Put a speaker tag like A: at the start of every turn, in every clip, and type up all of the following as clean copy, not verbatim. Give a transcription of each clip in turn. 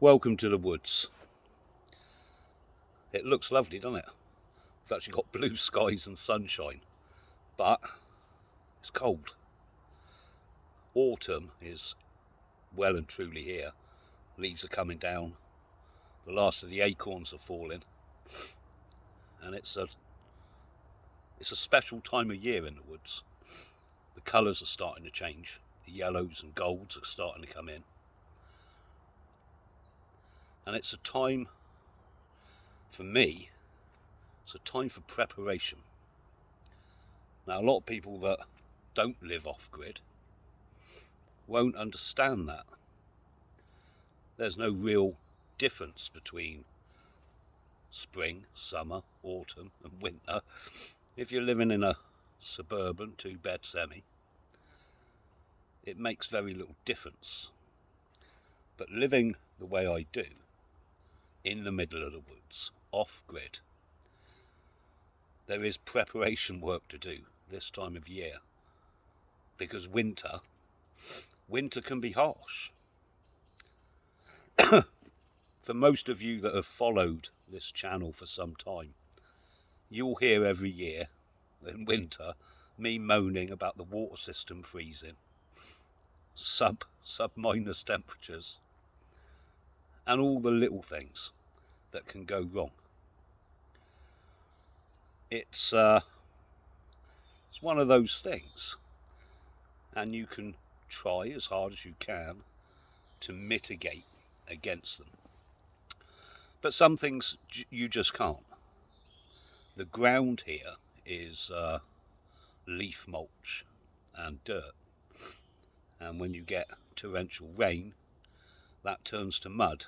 A: Welcome to the woods. It looks lovely, doesn't it? We've actually got blue skies and sunshine, but it's cold. Autumn is well and truly here. Leaves are coming down, the last of the acorns are falling, and it's a special time of year in the woods. The colours are starting to change. The yellows and golds are starting to come in, and it's a time, for me, it's a time for preparation. Now, a lot of people that don't live off-grid won't understand that. There's no real difference between spring, summer, autumn and winter. If you're living in a suburban 2-bed semi, it makes very little difference. But living the way I do, in the middle of the woods, off-grid, there is preparation work to do this time of year, because winter can be harsh. For most of you that have followed this channel for some time, you'll hear every year in winter me moaning about the water system freezing, sub minus temperatures, and all the little things that can go wrong. It's one of those things, and you can try as hard as you can to mitigate against them. But some things you just can't. The ground here is leaf mulch and dirt, and when you get torrential rain, that turns to mud.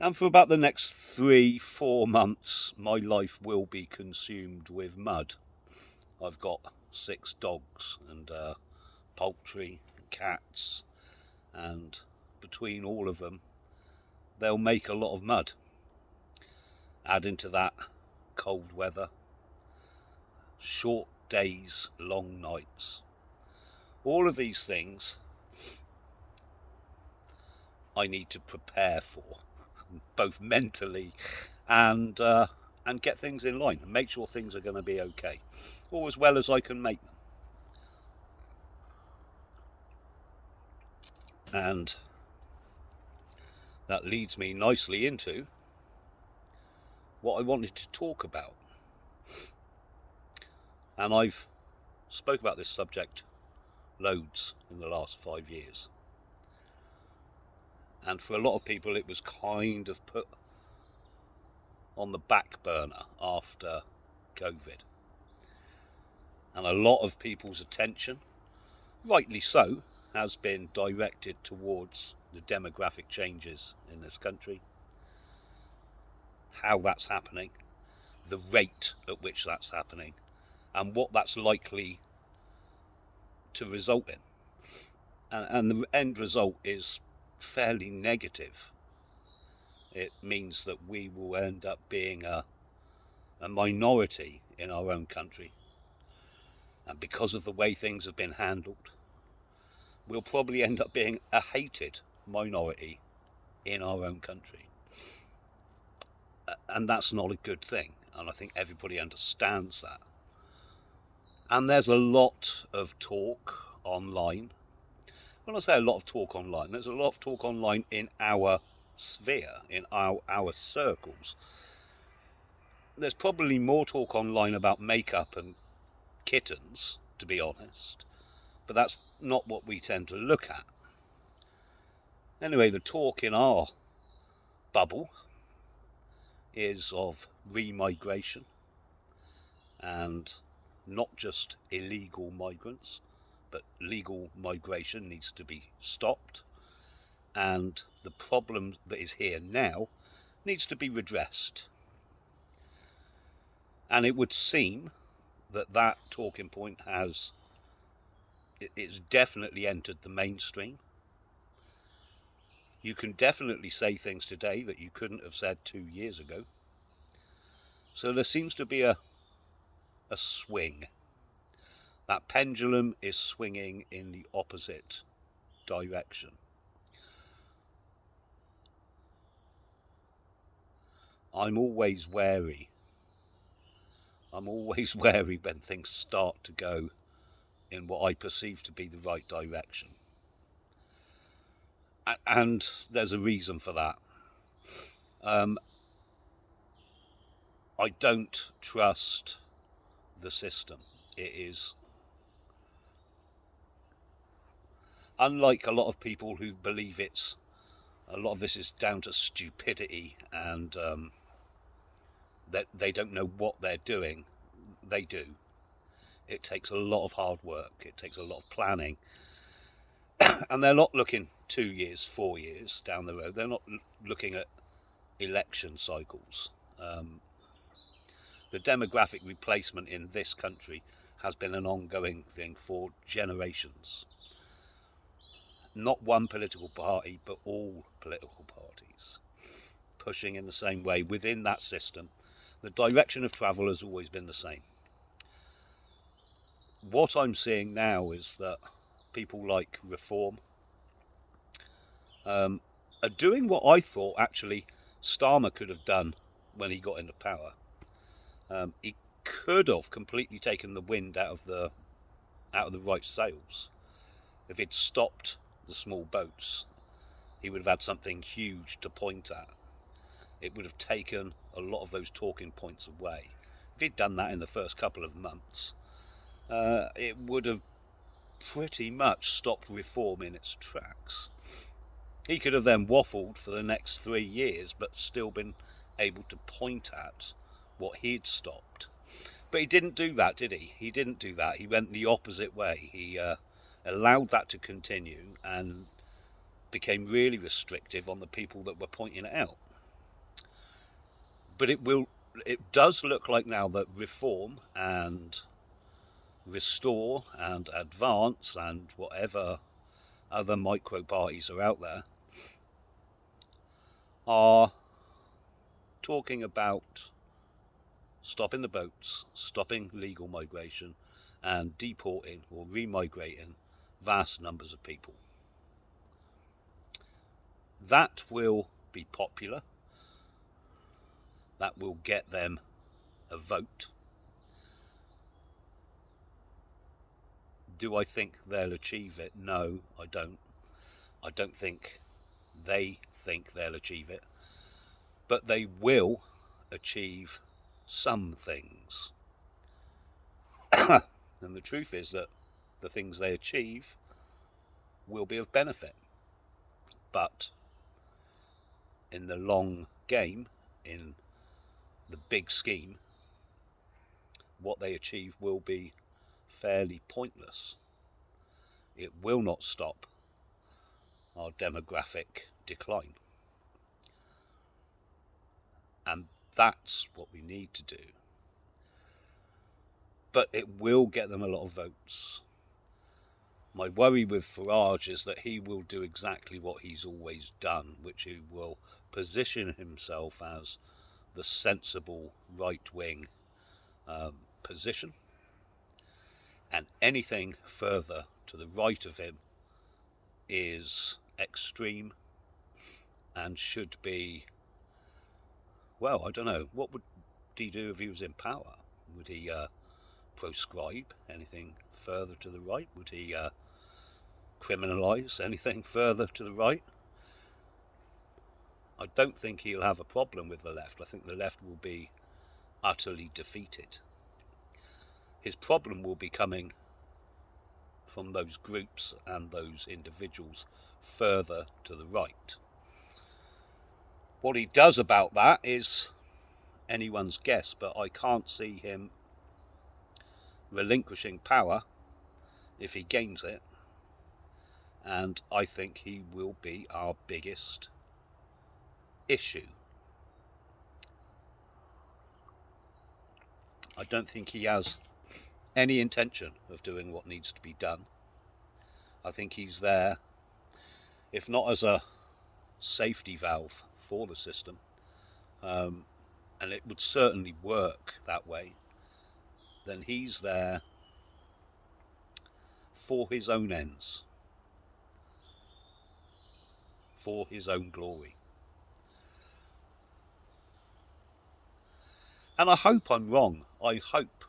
A: And for about the next 3-4 months, my life will be consumed with mud. I've got 6 dogs and poultry, cats, and between all of them, they'll make a lot of mud. Add into that cold weather, short days, long nights. All of these things I need to prepare for, both mentally and get things in line and make sure things are going to be okay, or as well as I can make them. And that leads me nicely into what I wanted to talk about. And I've spoke about this subject loads in the last 5 years. And for a lot of people it was kind of put on the back burner after COVID. And a lot of people's attention, rightly so, has been directed towards the demographic changes in this country, how that's happening, the rate at which that's happening, and what that's likely to result in. And the end result is fairly negative. It means that we will end up being a minority in our own country, and because of the way things have been handled, we'll probably end up being a hated minority in our own country. And that's not a good thing, and I think everybody understands that. And there's a lot of talk online. When I say a lot of talk online, there's a lot of talk online in our sphere, in our circles. There's probably more talk online about makeup and kittens, to be honest, but that's not what we tend to look at. Anyway, the talk in our bubble is of remigration, and not just illegal migrants, but legal migration needs to be stopped, and the problem that is here now needs to be redressed. And it would seem that that talking point it's definitely entered the mainstream. You can definitely say things today that you couldn't have said 2 years ago. So there seems to be a swing. That pendulum is swinging in the opposite direction. I'm always wary. I'm always wary when things start to go in what I perceive to be the right direction. And there's a reason for that. I don't trust the system. It is, unlike a lot of people who believe a lot of this is down to stupidity and that they don't know what they're doing. They do. It takes a lot of hard work. It takes a lot of planning. And they're not looking 2 years, 4 years down the road. They're not looking at election cycles. The demographic replacement in this country has been an ongoing thing for generations. Not one political party, but all political parties pushing in the same way within that system. The direction of travel has always been the same. What I'm seeing now is that people like Reform are doing what I thought actually Starmer could have done when he got into power. He could have completely taken the wind out of the right sails. If he'd stopped the small boats, he would have had something huge to point at. It would have taken a lot of those talking points away. If he'd done that in the first couple of months, it would have pretty much stopped Reform in its tracks. He could have then waffled for the next 3 years, but still been able to point at what he'd stopped. But he didn't do that, did he? He didn't do that. He went the opposite way. He allowed that to continue and became really restrictive on the people that were pointing it out. But it does look like now that Reform and Restore and Advance and whatever other micro parties are out there are talking about stopping the boats, stopping legal migration, and deporting or remigrating vast numbers of people. That will be popular. That will get them a vote. Do I think they'll achieve it? No, I don't. I don't think they think they'll achieve it. But they will achieve some things. And the truth is that the things they achieve will be of benefit. But in the long game, in the big scheme, what they achieve will be fairly pointless. It will not stop our demographic decline. And that's what we need to do. But it will get them a lot of votes. My worry with Farage is that he will do exactly what he's always done, which he will position himself as the sensible right-wing position, and anything further to the right of him is extreme and should be, well, I don't know, what would he do if he was in power? Would he proscribe anything further to the right? Would he criminalise anything further to the right? I don't think he'll have a problem with the left. I think the left will be utterly defeated. His problem will be coming from those groups and those individuals further to the right. What he does about that is anyone's guess, but I can't see him relinquishing power if he gains it, and I think he will be our biggest issue. I don't think he has any intention of doing what needs to be done. I think he's there, if not as a safety valve for the system, and it would certainly work that way, then he's there for his own ends, for his own glory. And I hope I'm wrong. I hope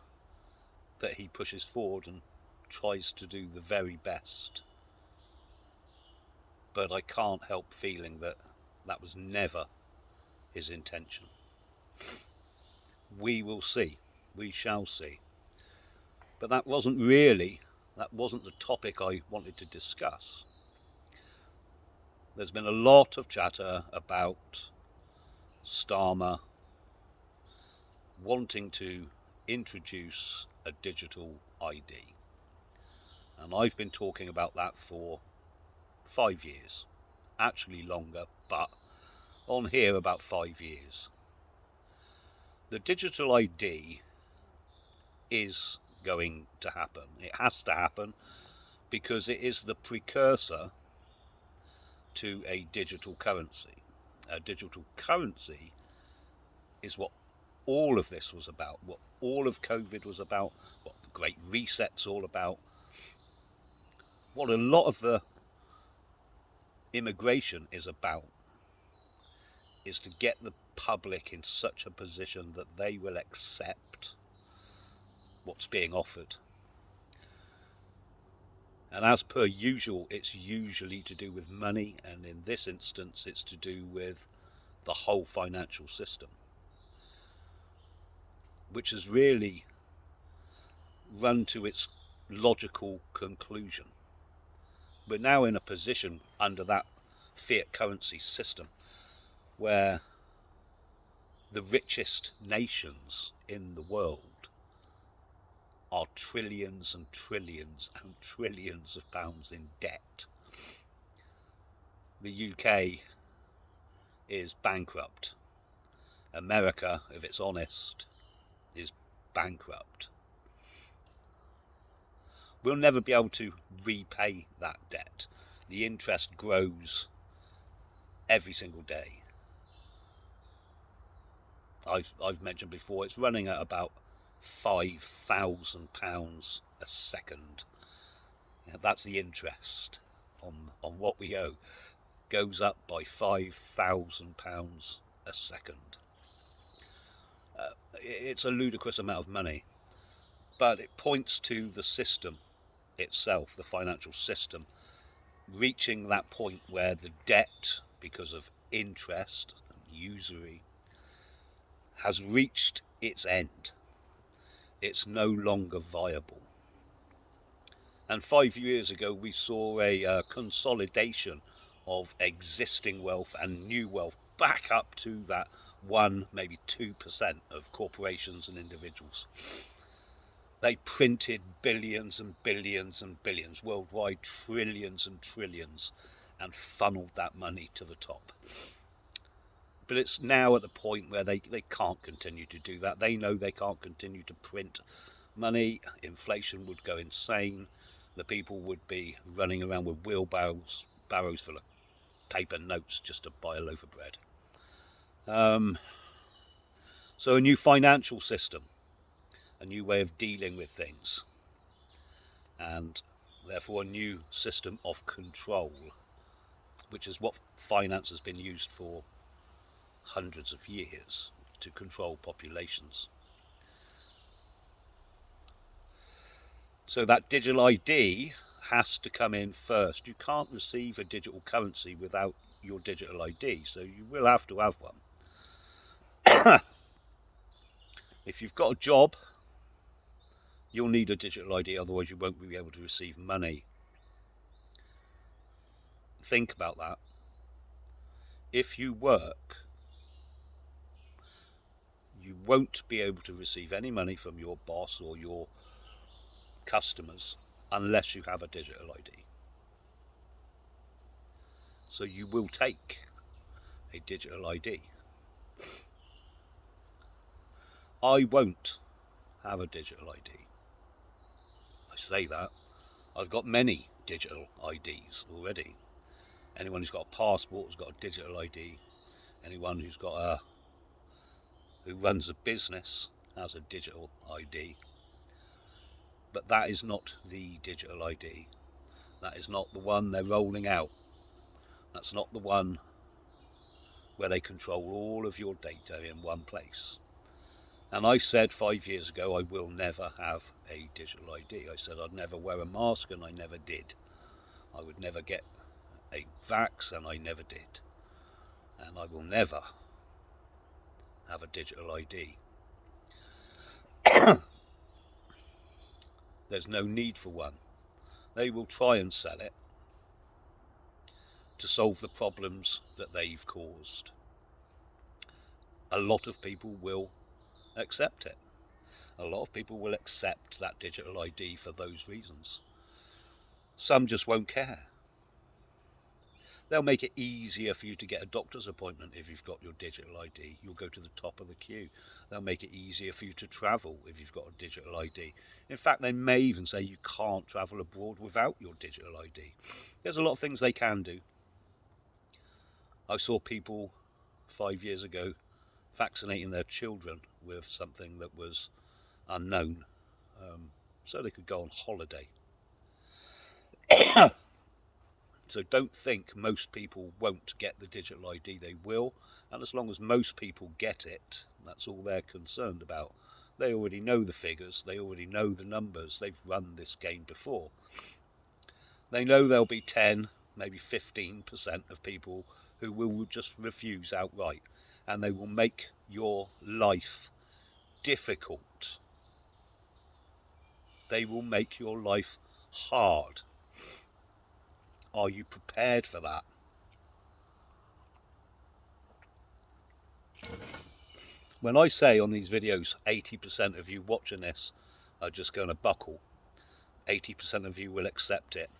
A: that he pushes forward and tries to do the very best. But I can't help feeling that that was never his intention. We will see. We shall see. But that wasn't the topic I wanted to discuss. There's been a lot of chatter about Starmer wanting to introduce a digital ID. And I've been talking about that for 5 years. Actually longer, but on here about 5 years. The digital ID is going to happen. It has to happen because it is the precursor to a digital currency. A digital currency is what all of this was about, what all of COVID was about, what the Great Reset's all about, what a lot of the immigration is about, is to get the public in such a position that they will accept what's being offered. And as per usual, it's usually to do with money, and in this instance it's to do with the whole financial system, which has really run to its logical conclusion. We're now in a position under that fiat currency system where the richest nations in the world are trillions and trillions and trillions of pounds in debt. The UK is bankrupt. America, if it's honest, is bankrupt. We'll never be able to repay that debt. The interest grows every single day. I've mentioned before, it's running at about £5,000 a second. That's the interest on what we owe. Goes up by £5,000 a second. It's a ludicrous amount of money, but it points to the system itself, the financial system, reaching that point where the debt, because of interest and usury, has reached its end. It's no longer viable. And 5 years ago we saw a consolidation of existing wealth and new wealth back up to that 1, maybe 2% of corporations and individuals. They printed billions and billions and billions, worldwide trillions and trillions, and funneled that money to the top. But it's now at the point where they can't continue to do that. They know they can't continue to print money. Inflation would go insane. The people would be running around with wheelbarrows full of paper notes just to buy a loaf of bread. So a new financial system, a new way of dealing with things, and therefore a new system of control, which is what finance has been used for hundreds of years, to control populations. So that digital ID has to come in first. You can't receive a digital currency without your digital ID, so you will have to have one. If you've got a job, you'll need a digital ID, otherwise you won't be able to receive money. Think about that. If you work, you won't be able to receive any money from your boss or your customers unless you have a digital ID. So you will take a digital ID. I won't have a digital ID. I say that. I've got many digital IDs already. Anyone who's got a passport has got a digital ID. Anyone who runs a business has a digital ID. But that is not the digital ID. That is not the one they're rolling out. That's not the one where they control all of your data in one place. And I said 5 years ago I will never have a digital ID. I said I'd never wear a mask, and I never did. I would never get a vax, and I never did. And I will never have a digital ID. There's no need for one. They will try and sell it to solve the problems that they've caused. A lot of people will accept it. A lot of people will accept that digital ID for those reasons. Some just won't care. They'll make it easier for you to get a doctor's appointment if you've got your digital ID. You'll go to the top of the queue. They'll make it easier for you to travel if you've got a digital ID. In fact, they may even say you can't travel abroad without your digital ID. There's a lot of things they can do. I saw people 5 years ago vaccinating their children with something that was unknown, so they could go on holiday. So don't think most people won't get the digital ID. They will, and as long as most people get it, that's all they're concerned about. They already know the figures, they already know the numbers, they've run this game before. They know there'll be 10, maybe 15% of people who will just refuse outright, and they will make your life difficult. They will make your life hard. Are you prepared for that? When I say on these videos 80% of you watching this are just going to buckle, 80% of you will accept it,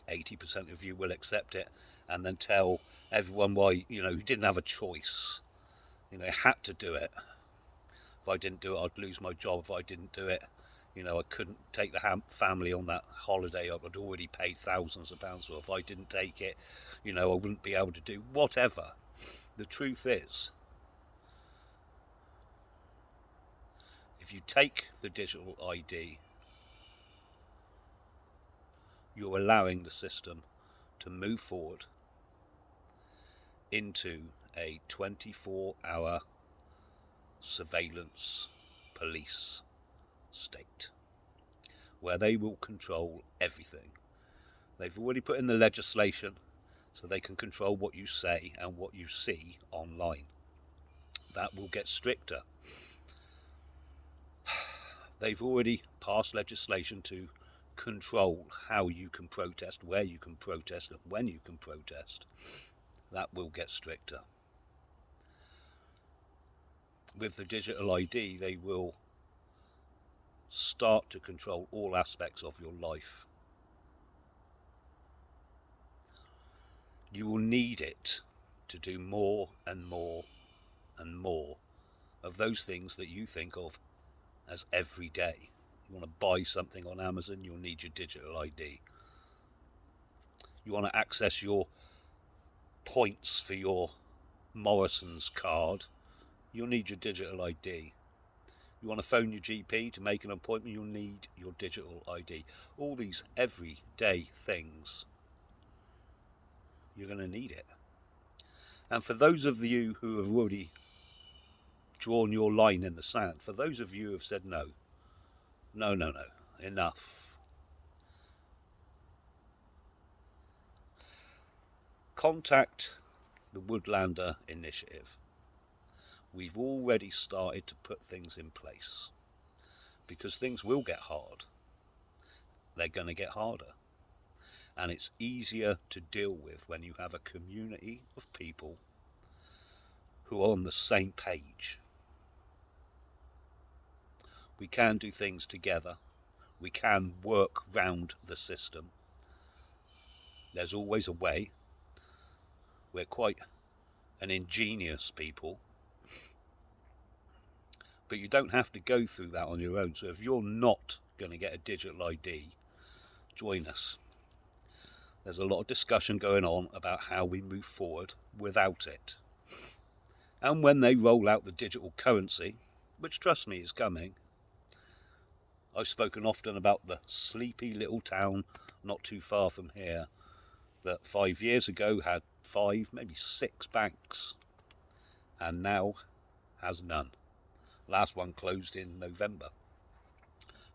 A: 80% of you will accept it and then tell everyone why, you didn't have a choice, you had to do it. If I didn't do it, I'd lose my job. If I didn't do it, I couldn't take the family on that holiday. I'd already paid thousands of pounds. So if I didn't take it, I wouldn't be able to do whatever. The truth is, if you take the digital ID, you're allowing the system to move forward into a 24-hour surveillance police state where they will control everything. They've already put in the legislation so they can control what you say and what you see online. That will get stricter. They've already passed legislation to control how you can protest, where you can protest, and when you can protest. That will get stricter. With the digital ID, they will start to control all aspects of your life. You will need it to do more and more and more of those things that you think of as every day. You want to buy something on Amazon, you'll need your digital ID. You want to access your points for your Morrison's card, you'll need your digital ID. You want to phone your GP to make an appointment, you'll need your digital ID. All these everyday things, you're going to need it. And for those of you who have already drawn your line in the sand, for those of you who have said no, enough. Contact the Woodlander Initiative. We've already started to put things in place because things will get hard. They're going to get harder. And it's easier to deal with when you have a community of people who are on the same page. We can do things together. We can work round the system. There's always a way. We're quite an ingenious people. But you don't have to go through that on your own. So if you're not going to get a digital ID, join us. There's a lot of discussion going on about how we move forward without it. And when they roll out the digital currency, which trust me is coming, I've spoken often about the sleepy little town not too far from here that 5 years ago had 5, maybe 6 banks and now has none. Last one closed in November.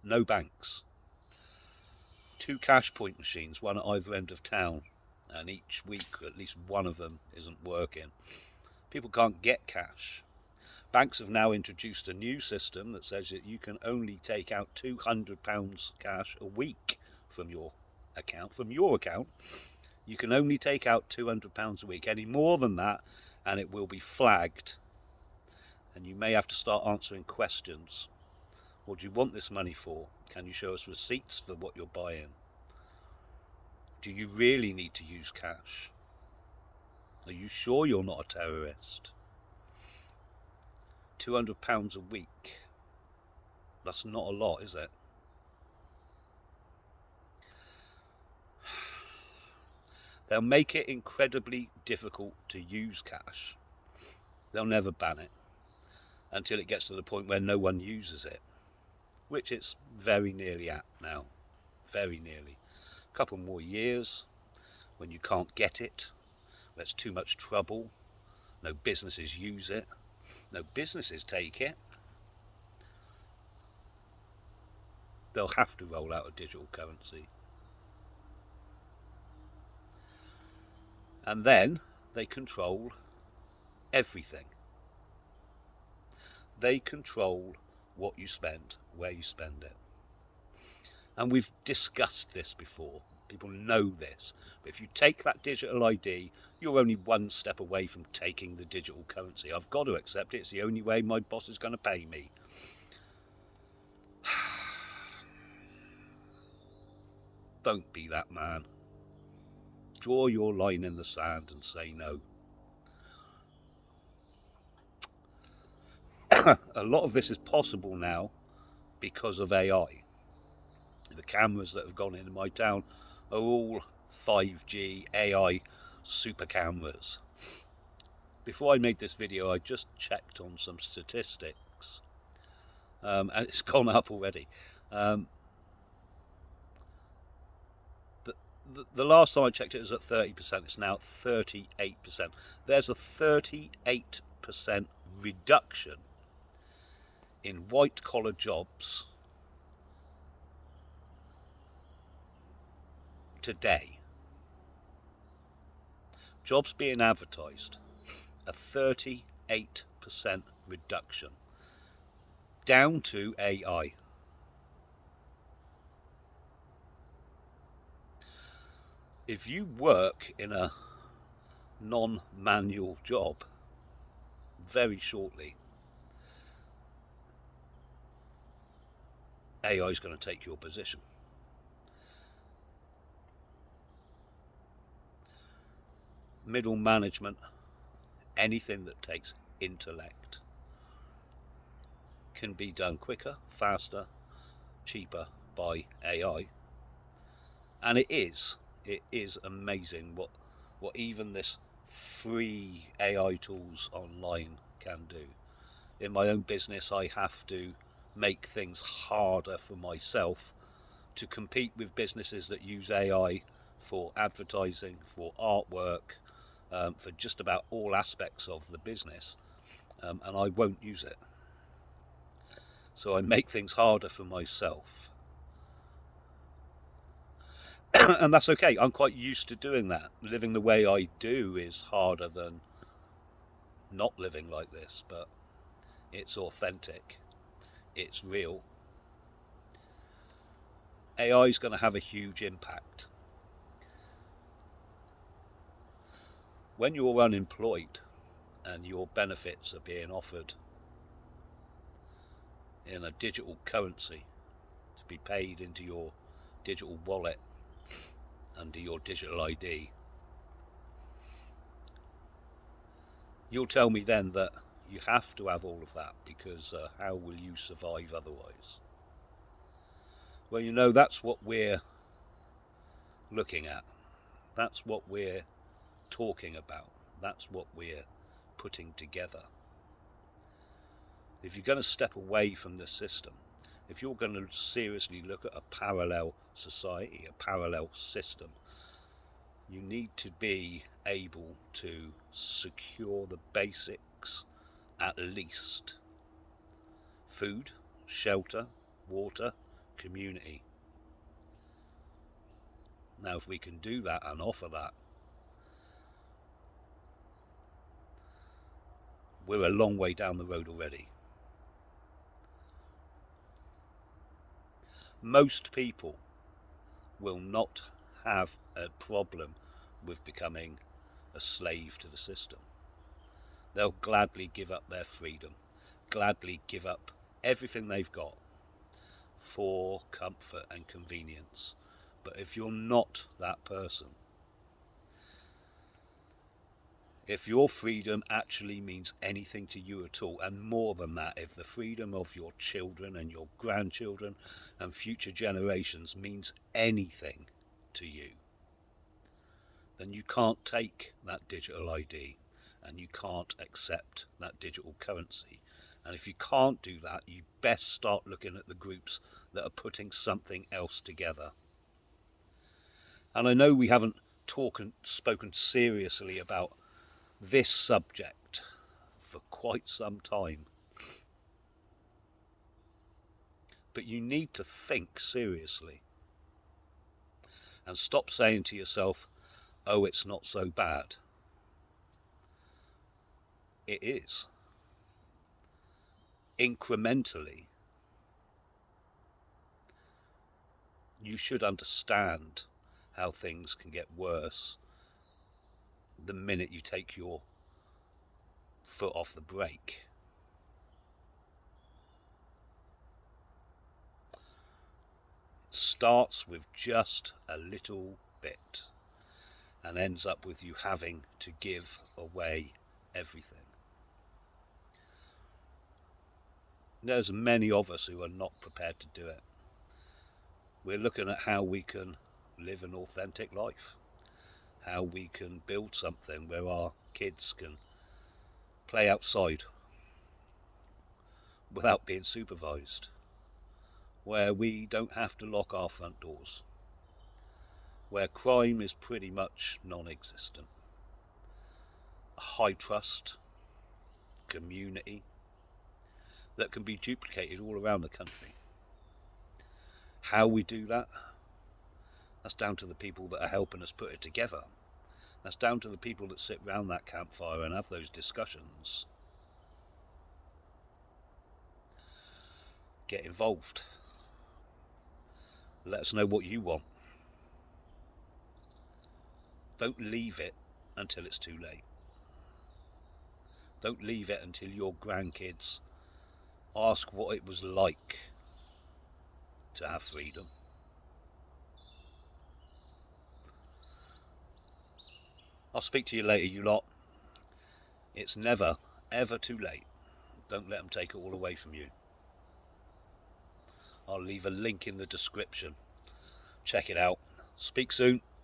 A: No banks. 2 cash point machines, one at either end of town, and each week at least one of them isn't working. People can't get cash. Banks have now introduced a new system that says that you can only take out £200 cash a week from your account. You can only take out £200 a week. Any more than that and it will be flagged, and you may have to start answering questions. What do you want this money for? Can you show us receipts for what you're buying? Do you really need to use cash? Are you sure you're not a terrorist? £200 a week. That's not a lot, is it? They'll make it incredibly difficult to use cash. They'll never ban it until it gets to the point where no one uses it, which it's very nearly at now. Very nearly. A couple more years when you can't get it, where it's too much trouble, no businesses use it, no businesses take it. They'll have to roll out a digital currency. And then they control everything. They control what you spend, where you spend it. And we've discussed this before. People know this. But if you take that digital ID, you're only one step away from taking the digital currency. I've got to accept it. It's the only way my boss is going to pay me. Don't be that man. Draw your line in the sand and say no. A lot of this is possible now because of AI. The cameras that have gone into my town are all 5G AI super cameras. Before I made this video, I just checked on some statistics, and it's gone up already. The last time I checked it was at 30%, it's now at 38%. There's a 38% reduction in white collar jobs today. Jobs being advertised, a 38% reduction, down to AI. If you work in a non-manual job, very shortly AI is going to take your position. Middle management, anything that takes intellect, can be done quicker, faster, cheaper by AI. And it is amazing what even this free AI tools online can do. In my own business, I have to make things harder for myself to compete with businesses that use AI for advertising, for artwork, for just about all aspects of the business, and I won't use it. So I make things harder for myself. And that's okay. I'm quite used to doing that. Living the way I do is harder than not living like this, but it's authentic. It's real. AI is going to have a huge impact. When you're unemployed and your benefits are being offered in a digital currency to be paid into your digital wallet under your digital ID, you'll tell me then that you have to have all of that, because how will you survive otherwise? Well, you know, that's what we're looking at. That's what we're talking about. That's what we're putting together. If you're going to step away from the system, if you're going to seriously look at a parallel society, a parallel system, you need to be able to secure the basics at least. food, shelter, water, community. Now if we can do that and offer that, we're a long way down the road already. Most people will not have a problem with becoming a slave to the system. They'll gladly give up their freedom, gladly give up everything they've got for comfort and convenience. But if you're not that person, if your freedom actually means anything to you at all, and more than that, if the freedom of your children and your grandchildren and future generations means anything to you, then you can't take that digital ID and you can't accept that digital currency. And if you can't do that, you best start looking at the groups that are putting something else together. And I know we haven't spoken seriously about this subject for quite some time, but you need to think seriously and stop saying to yourself, oh, it's not so bad. It is. Incrementally, you should understand how things can get worse the minute you take your foot off the brake. It starts with just a little bit and ends up with you having to give away everything. There's many of us who are not prepared to do it. We're looking at how we can live an authentic life, how we can build something where our kids can play outside without being supervised, where we don't have to lock our front doors, where crime is pretty much non-existent, a high trust community that can be duplicated all around the country. How we do that, that's down to the people that are helping us put it together. That's down to the people that sit round that campfire and have those discussions. Get involved. Let us know what you want. Don't leave it until it's too late. Don't leave it until your grandkids ask what it was like to have freedom. I'll speak to you later, you lot. It's never, ever too late. Don't let them take it all away from you. I'll leave a link in the description. Check it out. Speak soon.